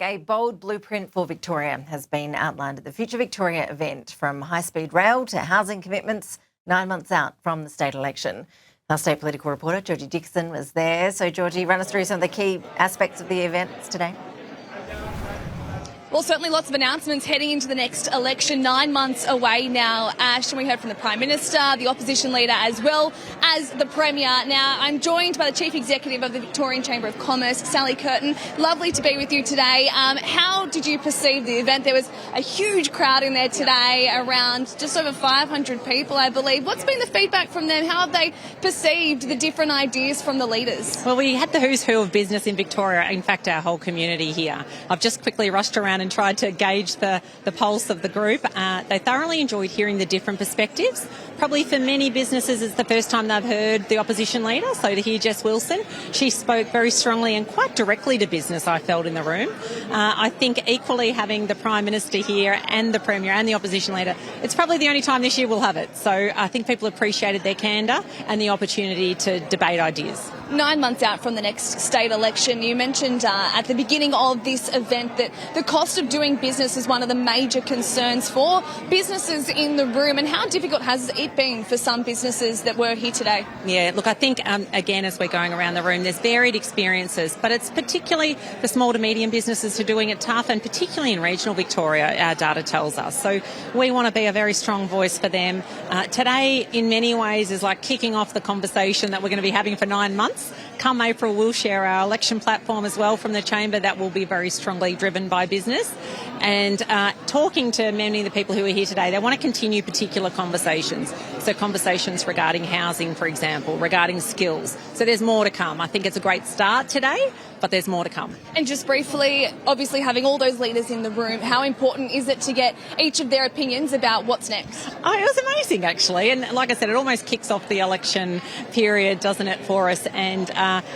A bold blueprint for Victoria has been outlined at the Future Victoria event, from high-speed rail to housing commitments 9 months out from the state election. Our state political reporter, Georgie Dixon, was there. So, Georgie, run us through some of the key aspects of the events today. Well, certainly lots of announcements heading into the next election, 9 months away now, Ash. And we heard from the Prime Minister, the Opposition Leader, as well as the Premier. Now, I'm joined by the Chief Executive of the Victorian Chamber of Commerce, Sally Curtin. Lovely to be with you today. How did you perceive the event? There was a huge crowd in there today, around just over 500 people, I believe. What's been the feedback from them? How have they perceived the different ideas from the leaders? Well, we had the who's who of business in Victoria, in fact, our whole community here. I've just quickly rushed around and tried to gauge the pulse of the group. They thoroughly enjoyed hearing the different perspectives. Probably for many businesses, it's the first time they've heard the opposition leader. So to hear Jess Wilson, she spoke very strongly and quite directly to business, I felt, in the room. I think equally having the Prime Minister here and the Premier and the opposition leader, it's probably the only time this year we'll have it. So I think people appreciated their candour and the opportunity to debate ideas. 9 months out from the next state election, you mentioned at the beginning of this event that the cost of doing business is one of the major concerns for businesses in the room. And how difficult has it been for some businesses that were here today? Yeah, look, I think, again, as we're going around the room, there's varied experiences, but it's particularly the small to medium businesses who are doing it tough, and particularly in regional Victoria, our data tells us. So we want to be a very strong voice for them. Today, in many ways, is like kicking off the conversation that we're going to be having for 9 months. Come April, we'll share our election platform as well from the Chamber. That will be very strongly driven by business. And talking to many of the people who are here today, they want to continue particular conversations. So conversations regarding housing, for example, regarding skills. So there's more to come. I think it's a great start today, but there's more to come. And just briefly, obviously having all those leaders in the room, how important is it to get each of their opinions about what's next? Oh, it was amazing, actually. And like I said, it almost kicks off the election period, doesn't it, for us? And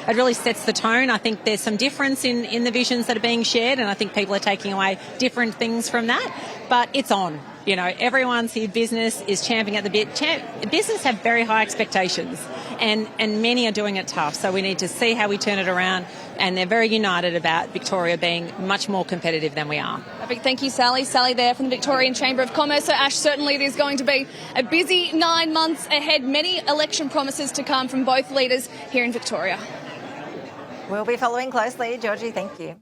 it really sets the tone. I think there's some difference in the visions that are being shared, and I think people are taking away different things from that. But it's on. You know, everyone's here. Business is champing at the bit. Business have very high expectations, and many are doing it tough. So we need to see how we turn it around. And they're very united about Victoria being much more competitive than we are. Perfect. Thank you, Sally. Sally there from the Victorian Chamber of Commerce. So, Ash, certainly there's going to be a busy 9 months ahead. Many election promises to come from both leaders here in Victoria. We'll be following closely. Georgie, thank you.